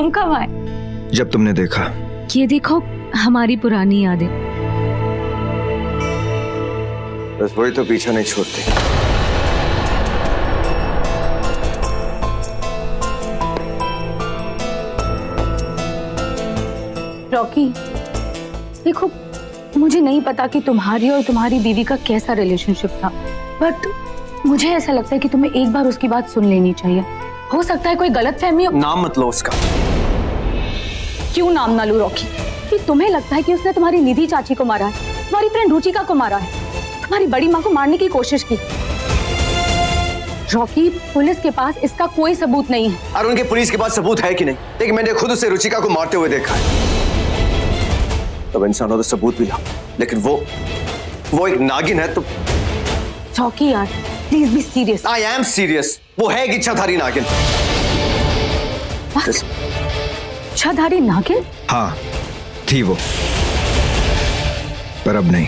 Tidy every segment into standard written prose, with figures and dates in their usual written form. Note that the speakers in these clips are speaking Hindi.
तुम कब आए? जब तुमने देखा। ये देखो हमारी पुरानी यादें। बस वही तो पीछा नहीं छोड़ती। रॉकी, देखो मुझे नहीं पता कि तुम्हारी और तुम्हारी बीवी का कैसा रिलेशनशिप था, बट मुझे ऐसा लगता है कि तुम्हें एक बार उसकी बात सुन लेनी चाहिए। हो सकता है कोई गलतफहमी हो। नाम मत लो उसका। क्यों नाम ना लूं रॉकी? कि तुम्हें लगता है कि उसने तुम्हारी निधि चाची को मारा है, तुम्हारी फ्रेंड रुचिका को मारा है, तुम्हारी बड़ी माँ को मारने की कोशिश की। रॉकी, पुलिस के पास इसका कोई सबूत नहीं है। और उनके पुलिस के पास सबूत है कि नहीं? लेकिन मैंने खुद उसे रुचिका को मारते हुए देखा है। अब इंसान हो तो सबूत भी लाओ, लेकिन वो एक नागिन है तो। रॉकी यार, please be serious. I am serious. वो है एक इच्छाधारी नागिन। इच्छाधारी नागिन? हाँ, थी वो, पर अब नहीं।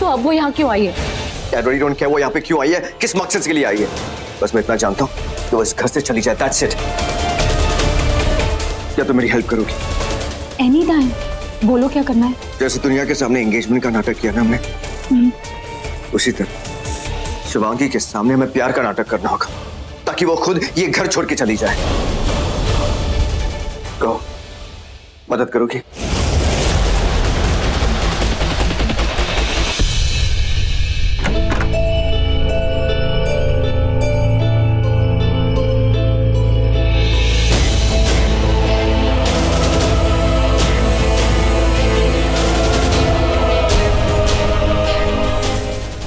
तो अब वो यहाँ क्यों आई है? I really don't care वो यहाँ पे क्यों आई है, किस मकसद के लिए आई है। बस मैं इतना जानता हूँ कि वो इस घर से चली जाए। That's it। क्या तुम मेरी हेल्प करोगी? एनी टाइम, बोलो क्या करना है। जैसे दुनिया के सामने एंगेजमेंट का नाटक किया ना हमने, उसी तरह शिवांगी के सामने हमें प्यार का नाटक करना होगा, ताकि वो खुद ये घर छोड़ के चली जाए। कहो, मदद करोगी?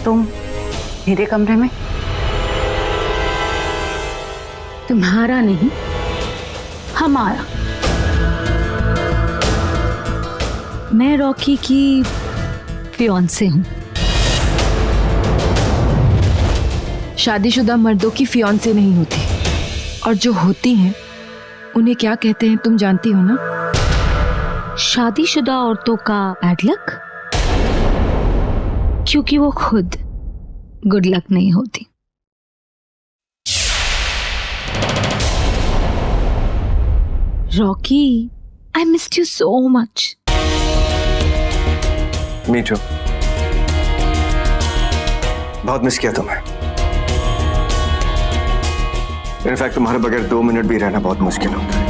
तुम मेरे कमरे में? तुम्हारा नहीं, हमारा। मैं रॉकी की फियांसे हूं। शादीशुदा मर्दों की फियांसे नहीं होती, और जो होती हैं उन्हें क्या कहते हैं तुम जानती हो ना? शादीशुदा औरतों का बैड लक, क्योंकि वो खुद गुड लक नहीं होती। Rocky, I missed you so much. Me too. बहुत मिस किया तुम्हें। इनफैक्ट तुम्हारे बगैर 2 मिनट भी रहना बहुत मुश्किल होता है।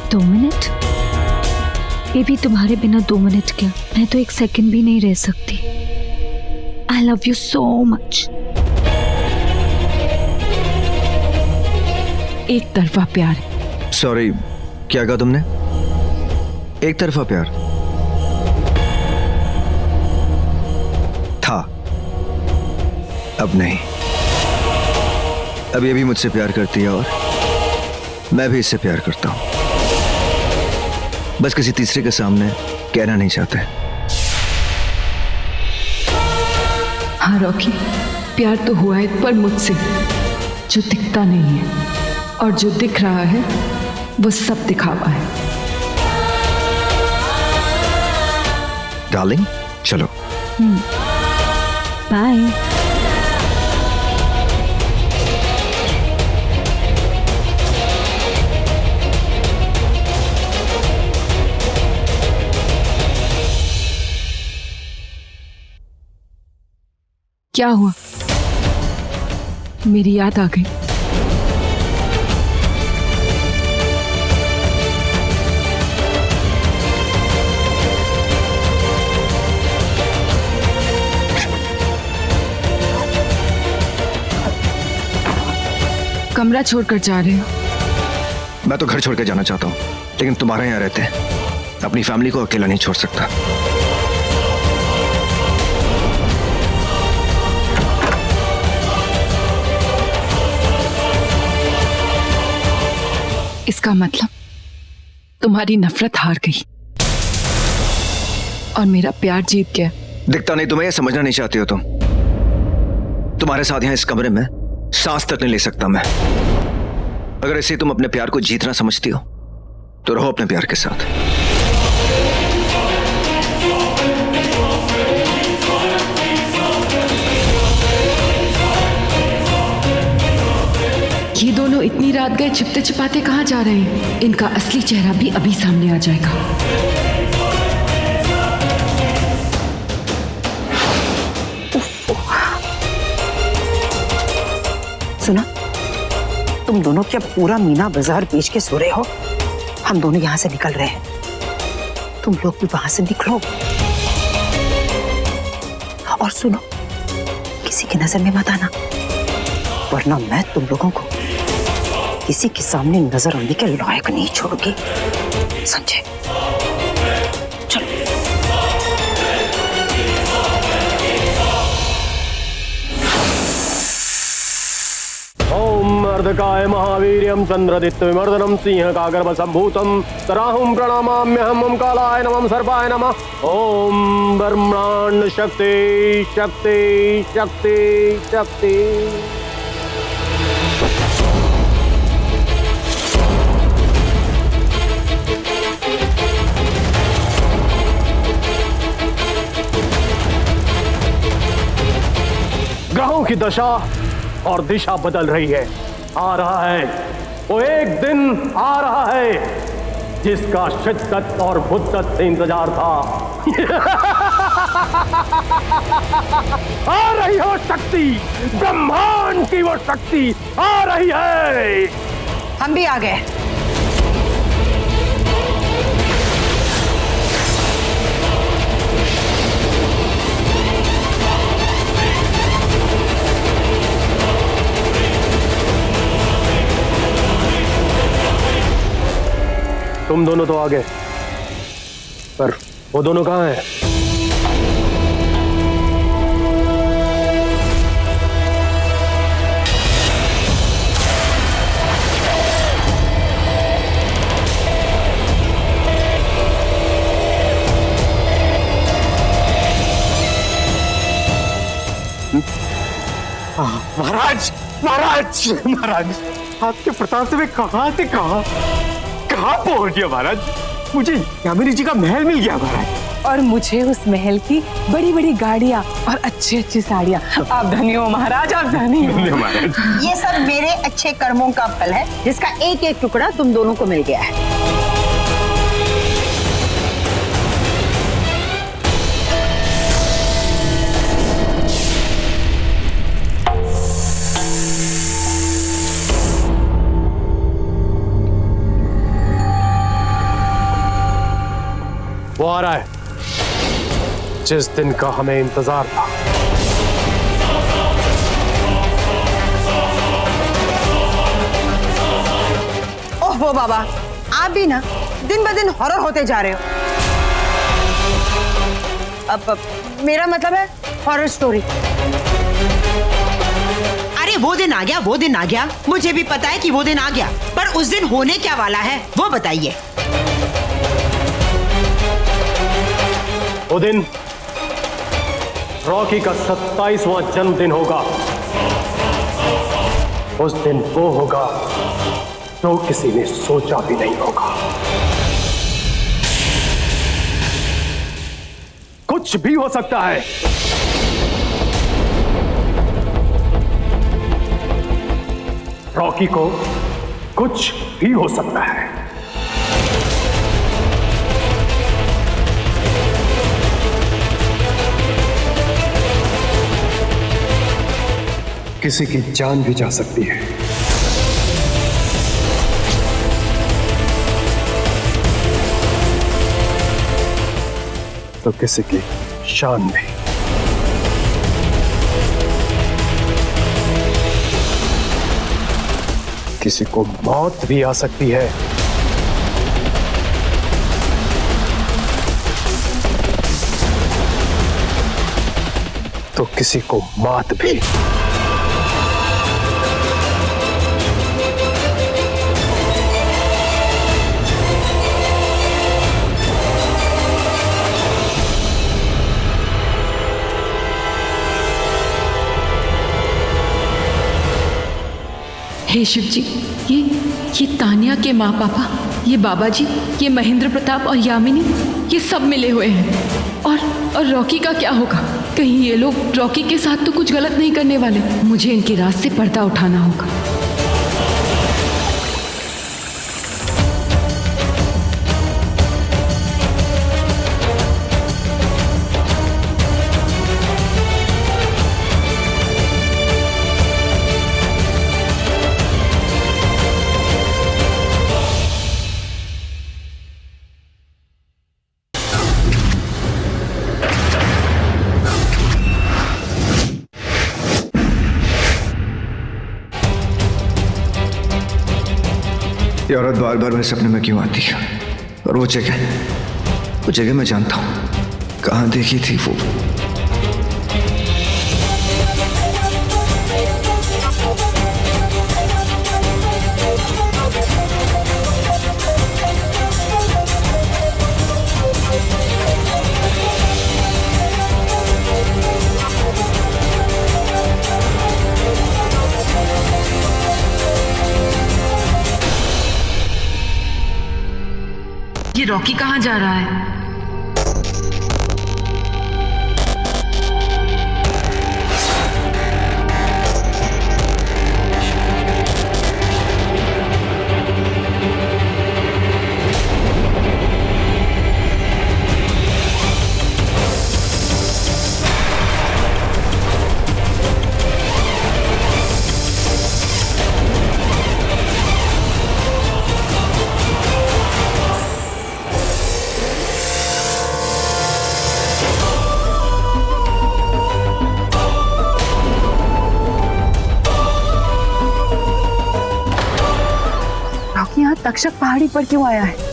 2 मिनट? बेबी, तुम्हारे बिना 2 मिनट क्या, मैं तो 1 सेकंड भी नहीं रह सकती। I love you so much. एक तरफा प्यार। सॉरी, क्या कहा तुमने? एक तरफा प्यार था, अब नहीं। अब ये भी मुझसे प्यार करती है और मैं भी इससे प्यार करता हूं। बस किसी तीसरे के सामने कहना नहीं चाहते। हाँ रॉकी, प्यार तो हुआ है, पर मुझसे, जो दिखता नहीं है, और जो दिख रहा है वो सब दिखावा है। डार्लिंग, चलो। बाय। क्या हुआ? मेरी याद आ गई। कमरा छोड़कर जा रहे हो? मैं तो घर छोड़ के जाना चाहता हूँ, लेकिन तुम्हारे यहाँ रहते हैं, अपनी फैमिली को अकेला नहीं छोड़ सकता। इसका मतलब तुम्हारी नफरत हार गई और मेरा प्यार जीत गया। दिखता नहीं तुम्हें, समझना नहीं चाहती हो तुम। तुम्हारे साथ यहाँ इस कमरे में सांस तक नहीं ले सकता मैं। अगर ऐसे तुम अपने प्यार को जीतना समझती हो तो रहो अपने प्यार के साथ। ये दोनों इतनी रात गए छिपते छिपाते कहाँ जा रहे हैं? इनका असली चेहरा भी अभी सामने आ जाएगा। सुना, तुम दोनों क्या पूरा मीना बाजार बेच के सो रहे हो? हम दोनों यहाँ से निकल रहे हैं, तुम लोग भी वहां से निकलो। और सुनो, किसी की नजर में मत आना, वरना मैं तुम लोगों को किसी के सामने नजर आने के लायक नहीं छोड़ूंगी, समझे? चलो। ओम अर्धकाय महावीर्यं चंद्रदित्य सिंह कागर्भ संभूतं तराहुं प्रणामाम्यहम्। ओम कालाय नमः सर्पाय नमः। ओम ब्रह्मांड शक्ति शक्ति शक्ति शक्ति। ग्रहों की दशा और दिशा बदल रही है। आ रहा है वो एक दिन, आ रहा है जिसका शिद्दत और मुद्दत से इंतजार था। आ रही हो शक्ति, ब्रह्मांड की वो शक्ति आ रही है। हम भी आ गए। तुम दोनों तो आ गए, पर वो दोनों कहाँ हैं? महाराज महाराज महाराज, आपके प्रताप से मैं कहाँ से कहाँ पहुंच गया महाराज। मुझे यामिनी जी का महल मिल गया महाराज, और मुझे उस महल की बड़ी बड़ी गाड़ियाँ और अच्छी अच्छी साड़ियाँ। आप धनी हो महाराज, आप धनी हो महाराज। ये सब मेरे अच्छे कर्मों का फल है, जिसका एक एक टुकड़ा तुम दोनों को मिल गया है। वो आ रहा है जिस दिन का हमें इंतजार था। ओह बाबा, आप भी ना दिन ब दिन हॉरर होते जा रहे हो। अब मेरा मतलब है हॉरर स्टोरी। अरे वो दिन आ गया, वो दिन आ गया। मुझे भी पता है कि वो दिन आ गया, पर उस दिन होने क्या वाला है वो बताइए। वो दिन रॉकी का 27वां जन्मदिन होगा। उस दिन वो होगा जो किसी ने सोचा भी नहीं होगा। कुछ भी हो सकता है। रॉकी को कुछ भी हो सकता है। किसी की जान भी जा सकती है। तो किसी की शान भी। किसी को मौत भी आ सकती है। तो किसी को मात भी। हे शिव जी, ये तानिया के माँ पापा, ये बाबा जी, ये महेंद्र प्रताप और यामिनी, ये सब मिले हुए हैं। और रॉकी का क्या होगा? कहीं ये लोग रॉकी के साथ तो कुछ गलत नहीं करने वाले। मुझे इनके राज से पर्दा उठाना होगा। ये औरत बार बार मेरे सपने में क्यों आती है? और वो जगह मैं जानता हूँ कहाँ देखी थी वो। ये रॉकी कहाँ जा रहा है? रॉकी यहाँ तक्षक पहाड़ी पर क्यों आया है?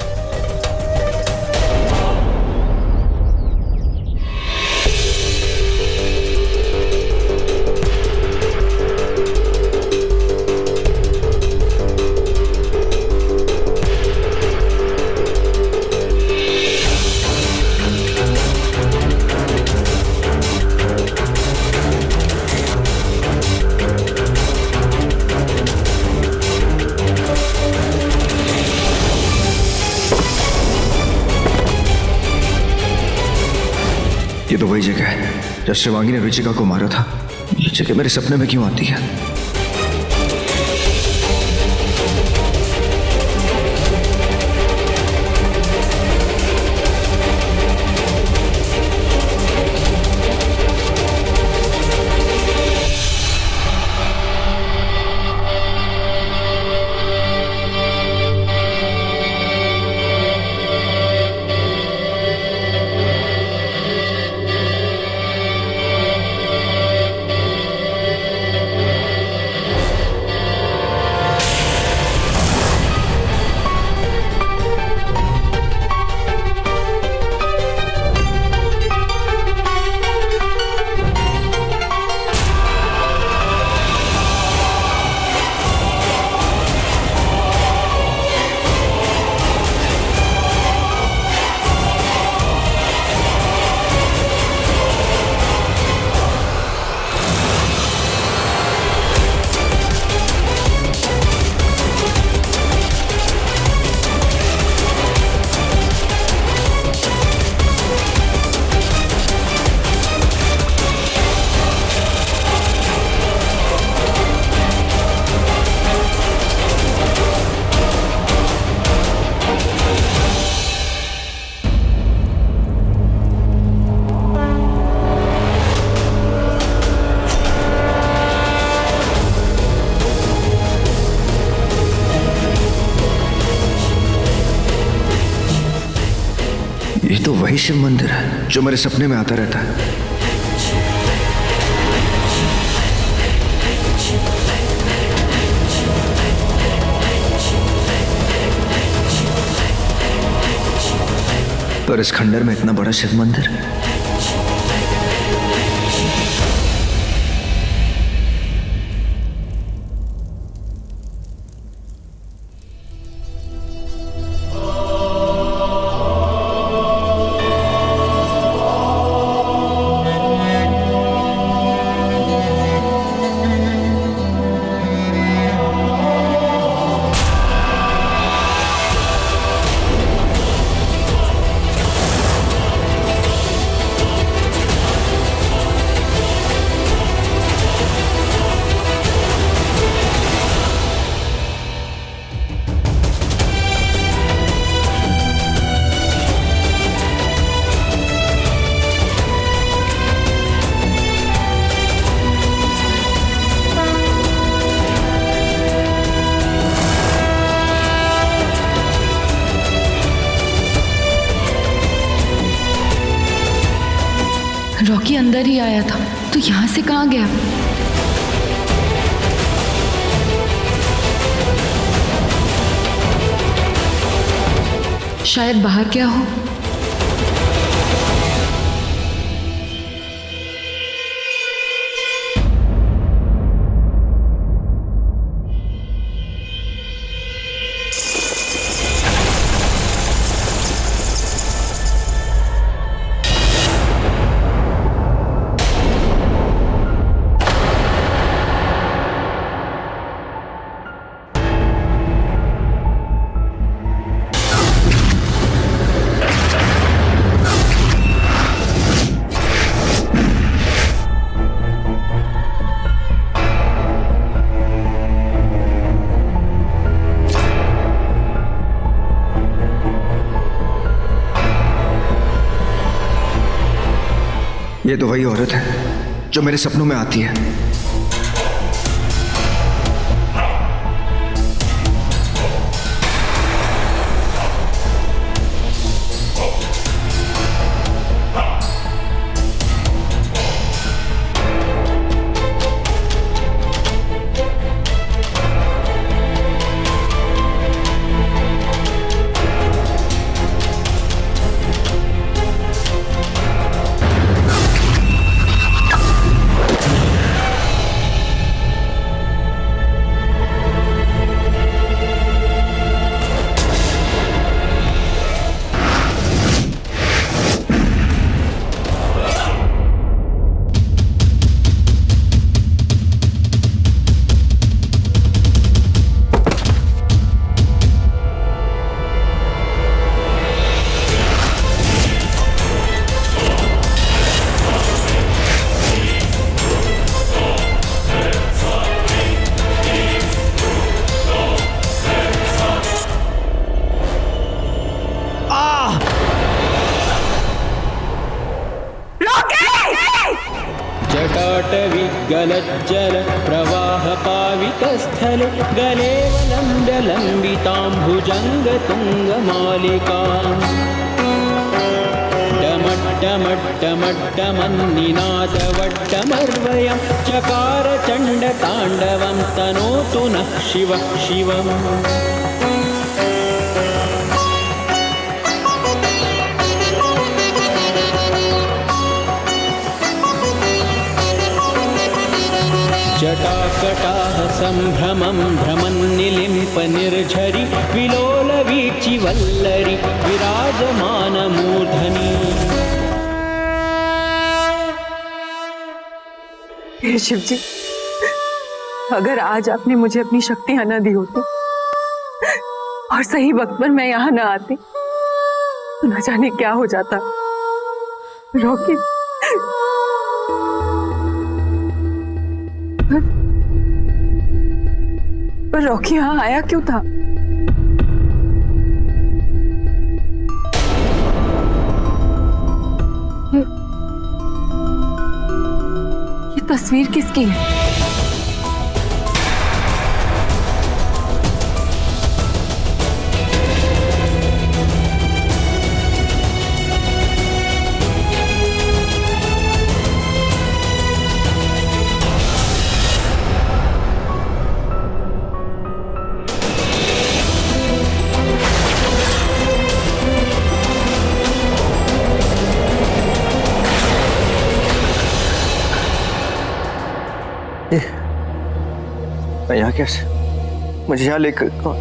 ये तो वही जगह है जब शिवांगी ने रुचिका को मारा था। ये जगह मेरे सपने में क्यों आती है? ये तो वही शिव मंदिर है जो मेरे सपने में आता रहता है। पर इस खंडर में इतना बड़ा शिव मंदिर। रॉकी अंदर ही आया था तो यहाँ से कहाँ गया? शायद बाहर क्या हो। ये तो वही औरत है जो मेरे सपनों में आती है। जटाटविगलज्जल प्रवाहपावितस्थले गलेवलम्ब्य लम्बिताम्भुजङ्गतुङ्गमालिकाम् डमड्डमड्डमड्डमन्निनादवड्डमर्वयं चकार चण्डताण्डवं तनोतु नः शिवः शिवम्। जटाकटाः सम्भ्रमं भ्रमन्निलिम्प निर्झरि विलोलवीचि वल्लरि विराजमानमूर्धनि। हे शिव जी, अगर आज आपने मुझे अपनी शक्तियां न दी होती और सही वक्त पर मैं यहाँ न आती तो न जाने क्या हो जाता। रॉकी, पर रॉकी यहाँ आया क्यों था? ये तस्वीर किसकी है? मैं यहाँ कैसे? मुझे यहाँ लेकर कौन?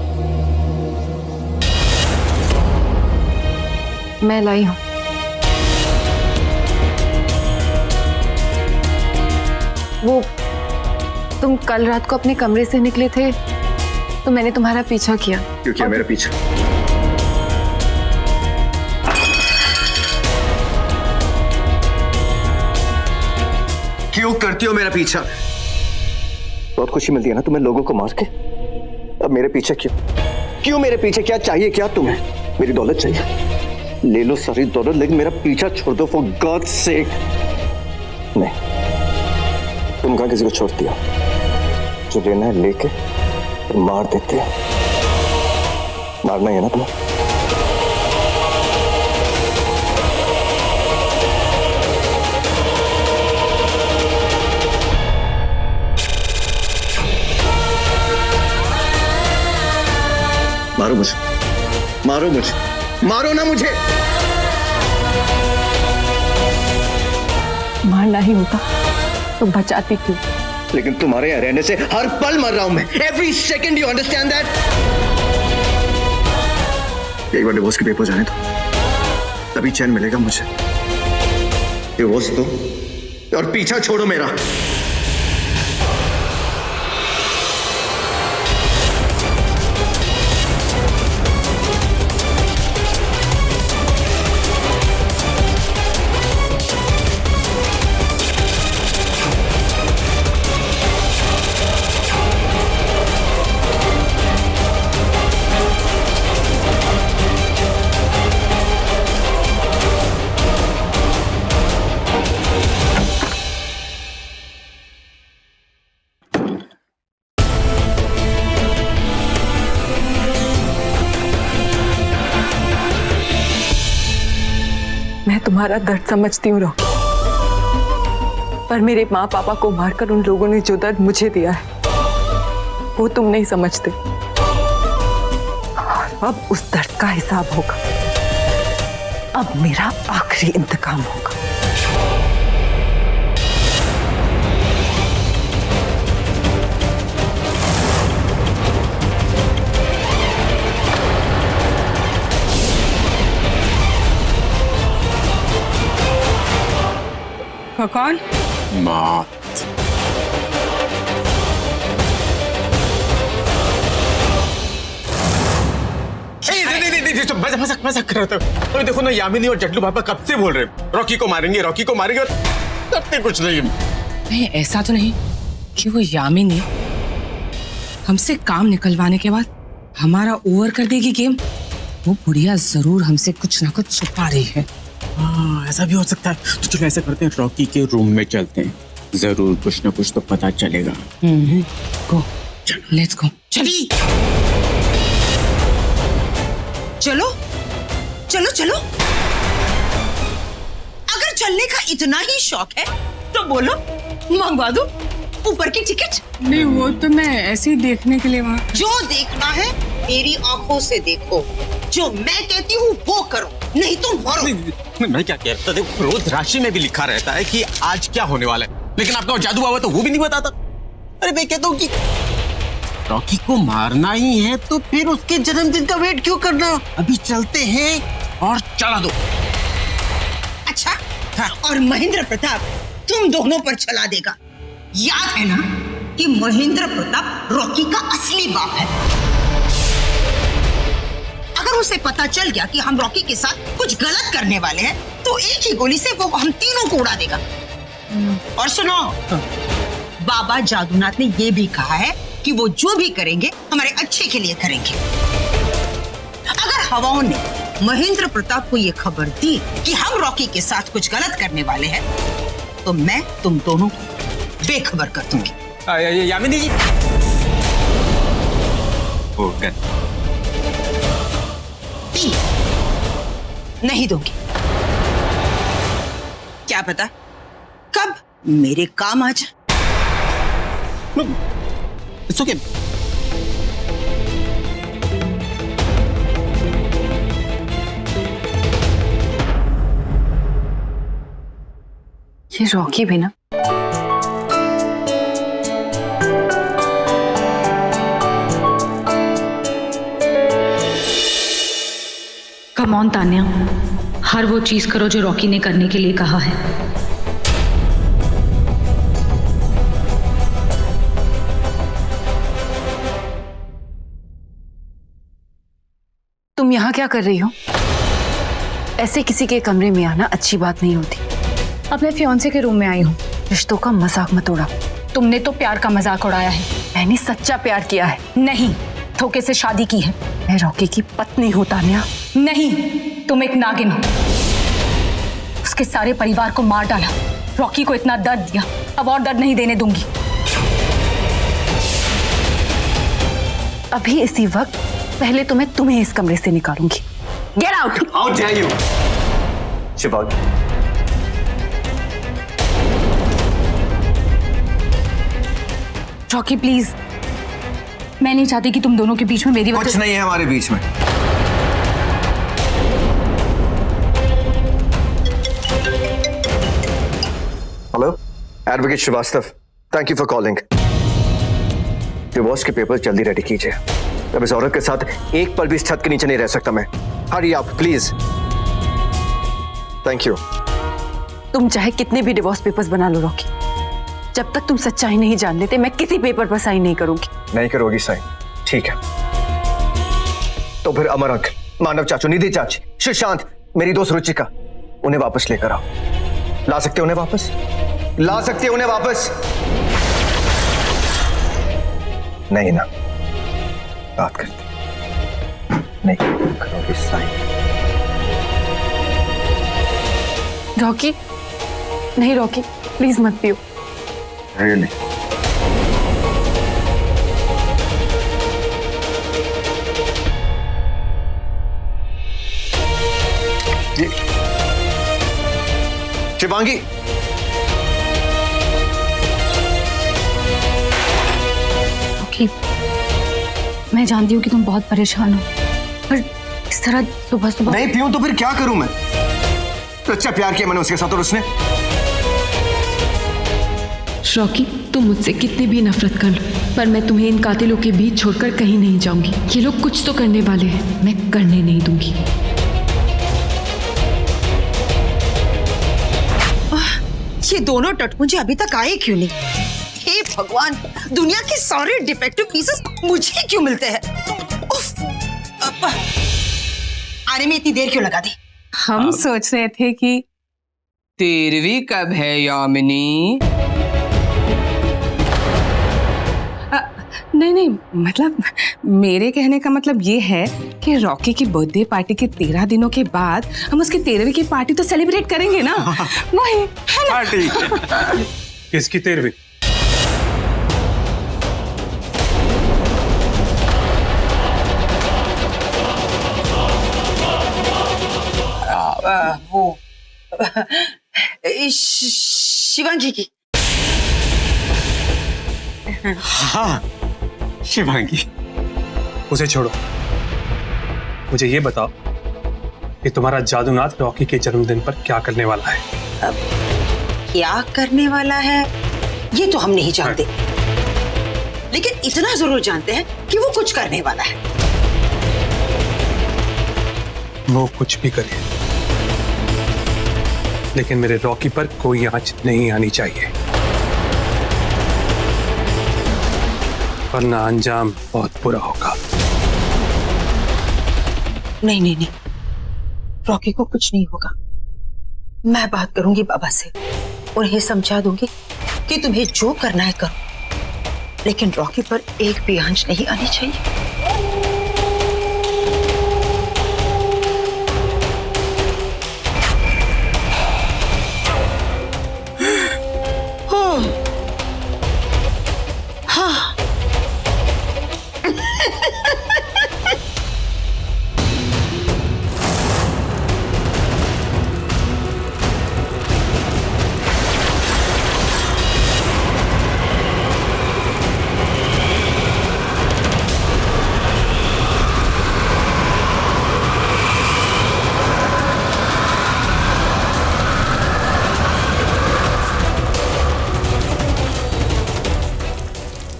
मैं लाई हूं। वो तुम कल रात को अपने कमरे से निकले थे तो मैंने तुम्हारा पीछा किया। क्यों किया मेरा पीछा? क्यों करती हो मेरा पीछा? बहुत खुशी मिलती है ना तुम्हें लोगों को मार के। अब मेरे पीछे क्यों? क्यों मेरे पीछे? क्या चाहिए? क्या तुम्हें? मेरी दौलत चाहिए? ले लो सारी दौलत, लेकिन मेरा पीछा छोड़ दो फॉर गॉड्स सेक। नहीं, तुम कहाँ किसी को छोड़ती हो? जो लेना है लेके मार देते हो। मारना ही है ना तुम्हें? मारो मुझे, मारो मुझे, मारो ना मुझे। मारना ही होता तो बचाती क्यों? लेकिन तुम्हारे यहाँ रहने से हर पल मर रहा हूं मैं। Every second, you understand that? एक बार डिवोर्स के पेपर जाने दो, तभी चैन मिलेगा मुझे। डिवोर्स दो और पीछा छोड़ो मेरा। मैं तुम्हारा दर्द समझती हूँ रॉकी, पर मेरे माँ पापा को मारकर उन लोगों ने जो दर्द मुझे दिया है वो तुम नहीं समझते। और अब उस दर्द का हिसाब होगा। अब मेरा आखिरी इंतकाम होगा। कौन? माँ मजाक कर रहा था। अरे देखो ना, यामिनी और जटलू पापा कब से बोल रहे हैं रॉकी को मारेंगे, रॉकी को मारेंगे, और करते कुछ नहीं। नहीं, ऐसा तो नहीं कि वो यामिनी हमसे काम निकलवाने के बाद हमारा ओवर कर देगी गेम। वो बुढ़िया जरूर हमसे कुछ ना कुछ छुपा रही है। हाँ, ऐसा भी हो सकता है। तो चलो ऐसा करते हैं, रॉकी के रूम में चलते हैं, जरूर कुछ ना कुछ तो पता चलेगा। गो, लेट्स गो। चली चलो चलो चलो। अगर चलने का इतना ही शौक है तो बोलो, मंगवा दो ऊपर की टिकट। नहीं, वो तो मैं ऐसे ही देखने के लिए वहाँ। जो देखना है मेरी आंखों से देखो, जो मैं कहती हूँ वो करो, नहीं तो मरो। मैं क्या कह रहा था, देखो रोज राशि में भी लिखा रहता है कि आज क्या होने वाला है, लेकिन आपका जादू बाबा तो वो भी नहीं बताता। अरे मैं कहता हूँ कि रॉकी को मारना ही है तो फिर उसके जन्मदिन का वेट क्यों करना? अभी चलते हैं और चला दो। अच्छा, हाँ। और महेंद्र प्रताप तुम दोनों पर चला देगा। याद है ना कि महेंद्र प्रताप रॉकी का असली बाप है। अगर उसे पता चल गया कि हम रॉकी के साथ कुछ गलत करने वाले हैं तो एक ही गोली से वो हम तीनों को उड़ा देगा। और सुनो, बाबा जादूनाथ ने ये भी कहा है कि वो जो भी करेंगे हमारे अच्छे के लिए करेंगे। अगर हवाओं ने महेंद्र प्रताप को ये खबर दी कि हम रॉकी के साथ कुछ गलत करने वाले हैं तो मैं तुम दोनों को बेखबर कर दूंगी। यामिनी जी, नहीं दूंगी। क्या पता कब मेरे काम आ जाए। It's okay. ये रॉकी भी ना, कम ऑन तान्या, हर वो चीज करो जो रॉकी ने करने के लिए कहा है। तुम यहाँ क्या कर रही हो? ऐसे किसी के कमरे में आना अच्छी बात नहीं होती। अपने फियांसे के रूम में आई हूँ। रिश्तों का मजाक मत उड़ा। तुमने तो प्यार का मजाक उड़ाया है। मैंने सच्चा प्यार किया है। नहीं, धोखे से शादी की है। मैं रॉकी की पत्नी हूँ तान्या। नहीं, तुम एक नागिन हो। उसके सारे परिवार को मार डाला, रॉकी को इतना दर्द दिया, अब और दर्द नहीं देने दूंगी। अभी इसी वक्त पहले तो मैं तुम्हें इस कमरे से निकालूंगी। Get out! How dare you? Shiva, Rocky please, मैं नहीं चाहती कि तुम दोनों के बीच में मेरी वजह कुछ नहीं है हमारे बीच में। Advocate Srivastava, thank you for calling. Divorce के पेपर जल्दी रेडी कीजिए। अब इस औरत के साथ एक पल भी इस छत के नीचे नहीं रह सकता मैं। हरी आप प्लीज। Thank you. तुम चाहे कितने भी डिवोर्स पेपर्स बना लो रॉकी, जब तक तुम सच्चाई नहीं जान लेते मैं किसी पेपर पर साइन नहीं करूंगी। नहीं करोगी साइन, ठीक है। तो फिर अमर अंकल, मानव चाचू, निधि चाची, सुशांत, मेरी दोस्त रुचिका, उन्हें वापस लेकर आओ। ला सकते हो उन्हें वापस? ला सकते हो उन्हें वापस? नहीं ना, बात करते नहीं करोगी साइन। रॉकी, नहीं रॉकी, प्लीज मत पियो। Really? शिवांगी, ओके, मैं जानती हूँ कि तुम बहुत परेशान हो, पर इस तरह सुबह सुबह नहीं पीऊं तो फिर क्या करूं मैं? सच्चा प्यार किया मैंने उसके साथ और उसने। रॉकी, तुम मुझसे कितनी भी नफरत कर लो, पर मैं तुम्हें इन कातिलों के बीच छोड़कर कहीं नहीं जाऊंगी। ये लोग कुछ तो करने वाले हैं, मैं करने नहीं दूंगी। ये दोनों टटमुंजे अभी तक आए क्यों नहीं? हे भगवान, दुनिया के सारे डिफेक्टिव पीसेस मुझे क्यों मिलते हैं? उफ, आने में इतनी देर क्यों लगा दी? हम सोच रहे थे कि 13वीं कब है यामिनी? नहीं नहीं, मतलब मेरे कहने का मतलब ये है कि रॉकी की बर्थडे पार्टी के 13 दिनों के बाद हम उसकी 13वीं की पार्टी तो सेलिब्रेट करेंगे ना। वही है ना? पार्टी किसकी 13वीं? वो शिवांगी की। हाँ, शिवांगी। उसे छोड़ो, मुझे ये बताओ कि तुम्हारा जादूनाथ रॉकी के जन्मदिन पर क्या करने वाला है? अब क्या करने वाला है ये तो हम नहीं जानते, लेकिन इतना जरूर जानते हैं कि वो कुछ करने वाला है। वो कुछ भी करे, लेकिन मेरे रॉकी पर कोई आंच नहीं आनी चाहिए, वरना अंजाम बहुत बुरा होगा। नहीं नहीं नहीं, रॉकी को कुछ नहीं होगा। मैं बात करूंगी बाबा से, उन्हें समझा दूंगी कि तुम्हें जो करना है करो, लेकिन रॉकी पर एक भी आंच नहीं आनी चाहिए।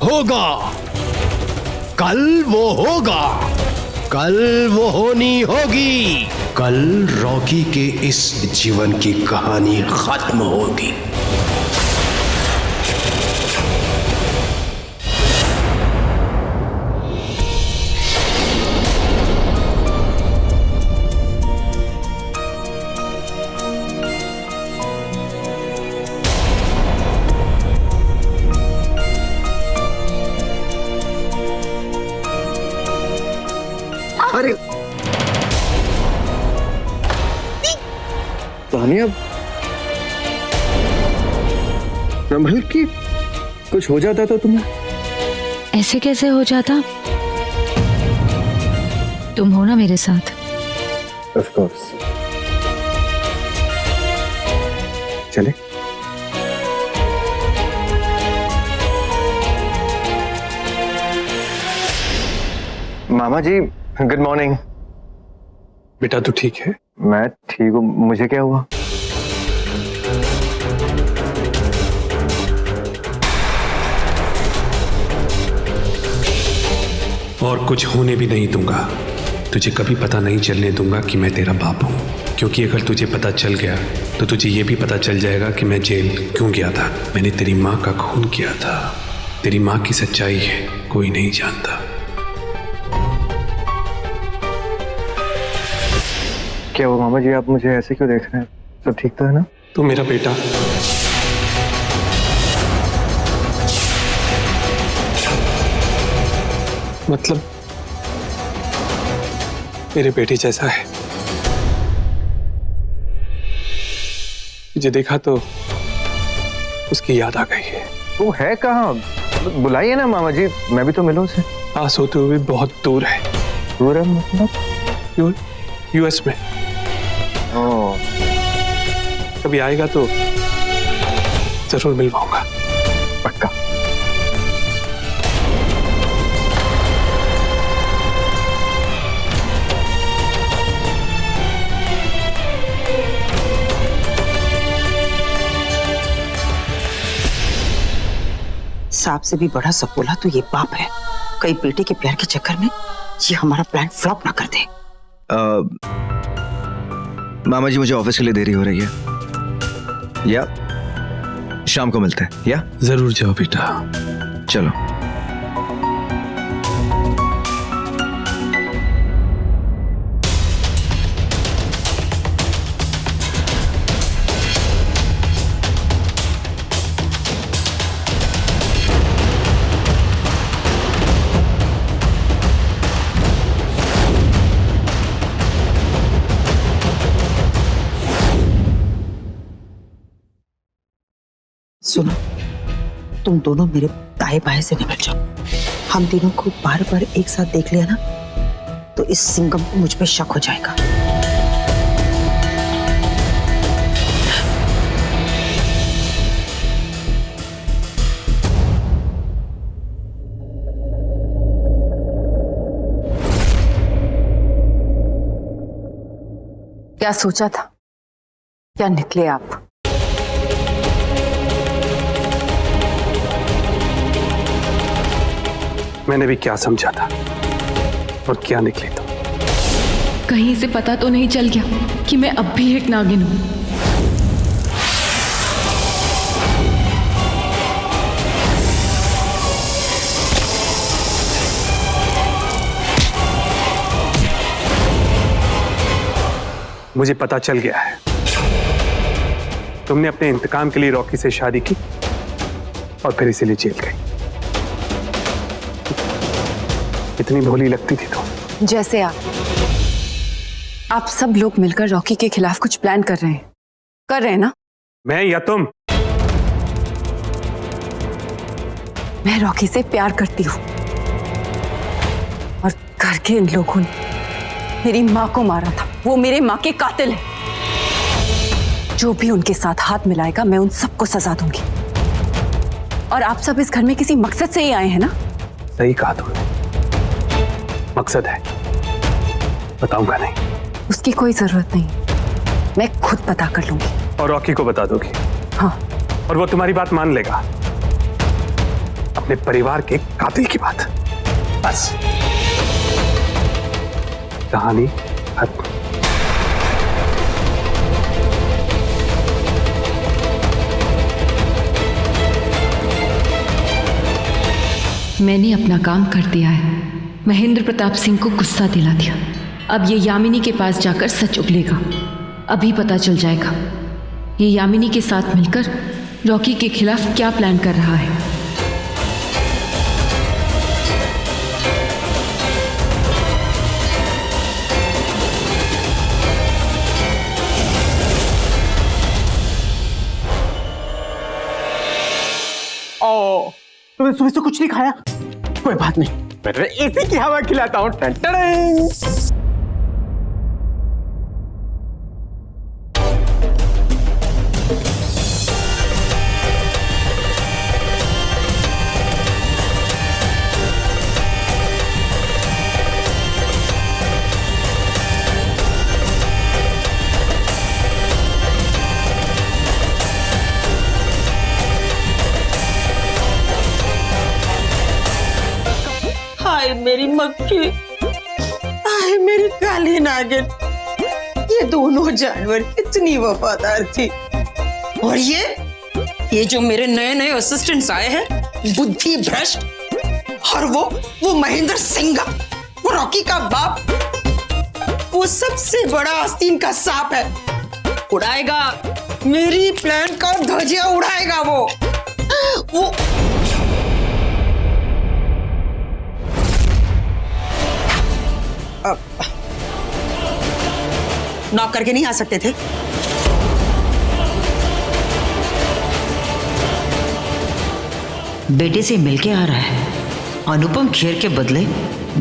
होगा, कल वो होगा, कल वो होनी होगी, कल रॉकी के इस जीवन की कहानी खत्म होगी। अरे तानिया, संभल के कुछ हो जाता तो तुम्हें? ऐसे कैसे हो जाता? तुम हो ना मेरे साथ। Of course. चले? मामा जी, गुड मॉर्निंग। बेटा तू ठीक है? मैं ठीक हूँ। मुझे क्या हुआ? और कुछ होने भी नहीं दूंगा। तुझे कभी पता नहीं चलने दूंगा कि मैं तेरा बाप हूँ, क्योंकि अगर तुझे पता चल गया तो तुझे ये भी पता चल जाएगा कि मैं जेल क्यों गया था। मैंने तेरी माँ का खून किया था। तेरी माँ की सच्चाई है कोई नहीं जानता। क्या हुआ मामा जी, आप मुझे ऐसे क्यों देख रहे हैं? सब ठीक तो है ना? तू मेरा बेटा, मतलब मेरे बेटे जैसा है। तुझे देखा तो उसकी याद आ गई है। वो है कहाँ? बुलाइए ना मामा जी, मैं भी तो मिलूं उसे। पास होते हुए बहुत दूर है। दूर है मतलब? यूएस में। ओह, कभी आएगा तो जरूर मिलवाऊंगा। पक्का। सांप से भी बड़ा सपोला तो ये बाप है। कई बेटे के प्यार के चक्कर में ये हमारा प्लान फ्लॉप ना कर दे। मामा जी मुझे ऑफिस के लिए देरी हो रही है, या शाम को मिलते हैं। या जरूर जाओ बेटा। चलो। सुनो, तुम दोनों मेरे दाएं बाएं से निकल जाओ। हम तीनों को बार बार एक साथ देख लिया ना तो इस सिंघम को मुझ पे शक हो जाएगा। क्या सोचा था? क्या निकले आप? मैंने भी क्या समझा था और क्या निकले तुम। कहीं से पता तो नहीं चल गया कि मैं अब भी एक नागिन हूं? मुझे पता चल गया है, तुमने अपने इंतकाम के लिए रॉकी से शादी की और फिर इसीलिए जेल गई। इतनी भोली लगती थी तुम। जैसे आप सब लोग मिलकर रॉकी के खिलाफ कुछ प्लान कर रहे हैं ना? मैं या तुम? मैं रॉकी से प्यार करती हूँ और घर के इन लोगों ने मेरी माँ को मारा था। वो मेरे माँ के कातिल है। जो भी उनके साथ हाथ मिलाएगा मैं उन सबको सजा दूंगी। और आप सब इस घर में किसी मकसद से ही आए हैं ना? सही कहा तुमने, मकसद है। बताऊंगा नहीं। उसकी कोई जरूरत नहीं, मैं खुद पता कर लूंगी। और रॉकी को बता दोगी? हाँ। और वो तुम्हारी बात मान लेगा? अपने परिवार के कातिल की बात। बस कहानी खत्म। मैंने अपना काम कर दिया है। महेंद्र प्रताप सिंह को गुस्सा दिला दिया। अब ये यामिनी के पास जाकर सच उगलेगा। अभी पता चल जाएगा ये यामिनी के साथ मिलकर रॉकी के खिलाफ क्या प्लान कर रहा है। तुमने सुबह से कुछ नहीं खाया? कोई बात नहीं, मैं तुम्हें एसी की हवा खिलाता हूँ। हाय मेरी मक्खी। रॉकी, आए मेरी काली नागिन, ये दोनों जानवर इतनी वफादार थी, और ये जो मेरे नए नए असिस्टेंट्स आए हैं, बुद्धि भ्रष्ट, और वो महेंद्र सिंह, वो रॉकी का बाप, वो सबसे बड़ा आस्तीन का सांप है। उड़ाएगा मेरी प्लान का ध्वजिया, उड़ाएगा वो। नॉक करके नहीं आ सकते थे? बेटे से मिलके आ रहा है, अनुपम खेर के बदले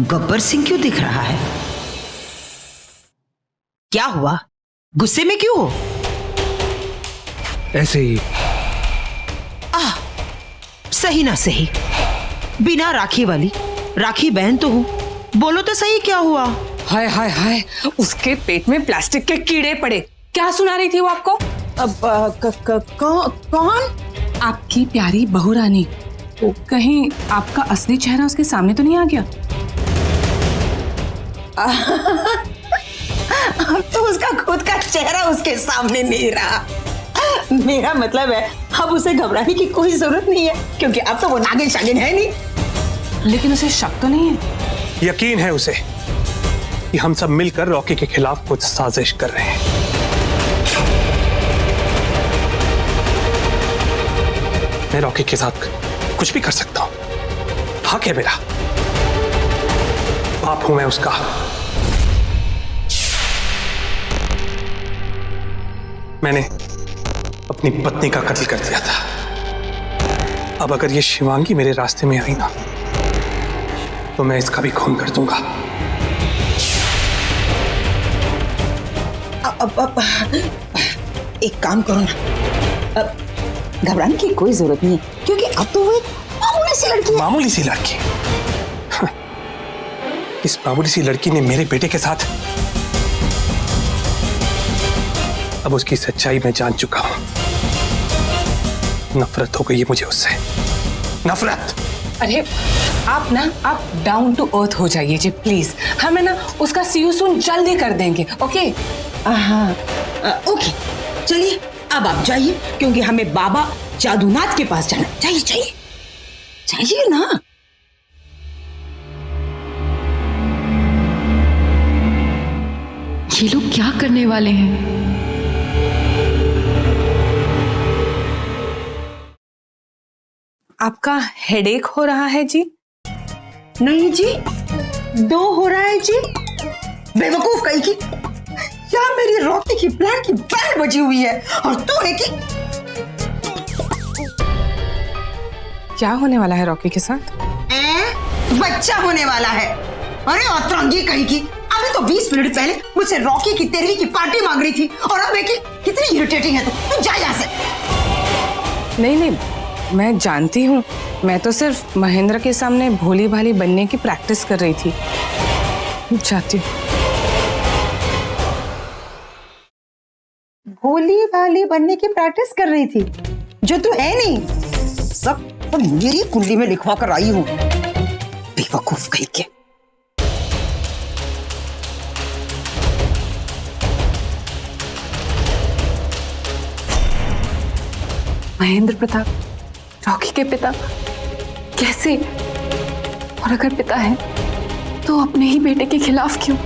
गब्बर सिंह क्यों दिख रहा है? क्या हुआ? गुस्से में क्यों हो? ऐसे ही। सही ना सही, बिना राखी वाली राखी बहन तो हूं, बोलो तो सही, क्या हुआ? हाय हाय हाय, उसके पेट में प्लास्टिक के कीड़े पड़े। क्या सुना रही थी वो आपको? कौन? आपकी प्यारी बहू रानी। कहीं आपका असली चेहरा उसके सामने तो नहीं आ गया? अब तो उसका खुद का चेहरा उसके सामने नहीं रहा। मेरा मतलब है, अब उसे घबराने की कोई जरूरत नहीं है, क्योंकि अब तो वो नागिन शागिन है नहीं। लेकिन उसे शक तो नहीं है? यकीन है उसे कि हम सब मिलकर रॉकी के खिलाफ कुछ साजिश कर रहे हैं। मैं रॉकी के साथ कुछ भी कर सकता हूं, हक है मेरा, बाप हूं मैं उसका। मैंने अपनी पत्नी का कत्ल कर दिया था, अब अगर ये शिवांगी मेरे रास्ते में आई ना, तो मैं इसका भी खून कर दूंगा। अब एक काम करो ना, घबराने की कोई जरूरत नहीं है, क्योंकि अब तो वो एक मामूली सी लड़की है। मामूली सी लड़की? इस मामूली सी लड़की ने मेरे बेटे के साथ, अब उसकी सच्चाई मैं जान चुका हूं। नफरत हो गई है मुझे उससे, नफरत। अरे आप डाउन टू अर्थ हो जाइए जी प्लीज। हमें ना उसका सी यू सून जल्दी कर देंगे, ओके? हाँ, ओके, चलिए अब आप जाइए, क्योंकि हमें बाबा जादूनाथ के पास जाना। जाइए ना। ये लोग क्या करने वाले हैं? आपका हेडेक हो रहा है जी? नहीं जी, 2 हो रहा है जी। बेवकूफ कहीं की, क्या मेरी रॉकी की प्लान की बैंड बजी हुई है, और तू है कि क्या होने वाला है रॉकी के साथ? बच्चा होने वाला है। अरे अतरंगी कहीं की, अभी तो 20 मिनट पहले मुझसे रॉकी की 13वीं की पार्टी मांग रही थी, और अब कितनी इरिटेटिंग है तू जा यहाँ से। नहीं, मैं जानती हूँ, मैं तो सिर्फ महेंद्र के सामने भोली भाली बनने की प्रैक्टिस कर रही थी। जाती हूँ। भोली भाली बनने की प्रैक्टिस कर रही थी, जो तू है नहीं। सब मेरी कुंडली में लिखवा कर आई हूँ, बेवकूफ कहीं के। महेंद्र प्रताप रॉकी के पिता कैसे? और अगर पिता है तो अपने ही बेटे के खिलाफ क्यों?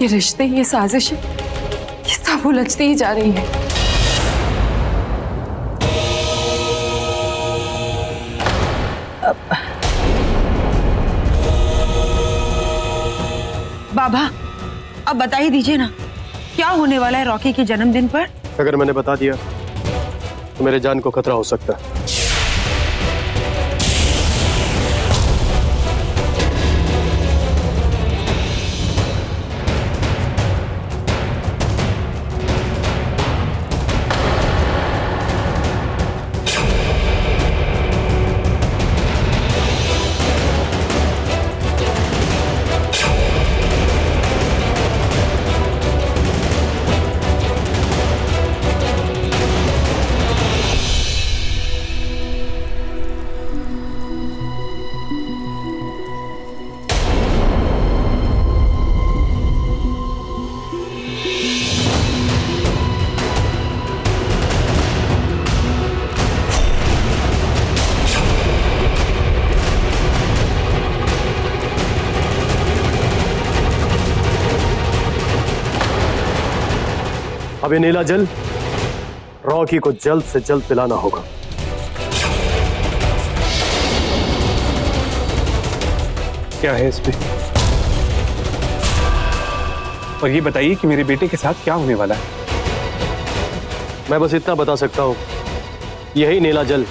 ये रिश्ते, ये साजिशें, ये सब उलझती ही जा रही है। बाबा, अब बता ही दीजिए ना, क्या होने वाला है रॉकी के जन्मदिन पर? अगर मैंने बता दिया तो मेरे जान को खतरा हो सकता है। अब ये नीला जल रॉकी को जल्द से जल्द पिलाना होगा। क्या है इसमें? और ये बताइए कि मेरे बेटे के साथ क्या होने वाला है? मैं बस इतना बता सकता हूं, यही नीला जल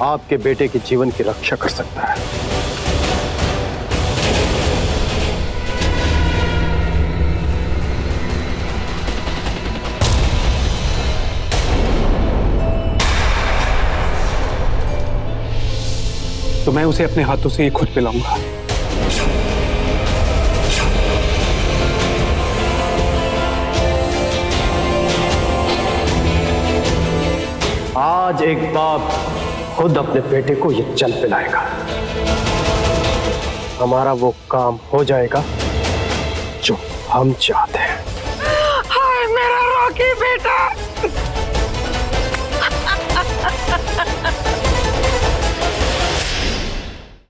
आपके बेटे के जीवन की रक्षा कर सकता है। तो मैं उसे अपने हाथों से ये खुद पिलाऊंगा। आज एक बाप खुद अपने बेटे को ये जल पिलाएगा। हमारा वो काम हो जाएगा जो हम चाहते हैं। हाय मेरा रॉकी बेटा,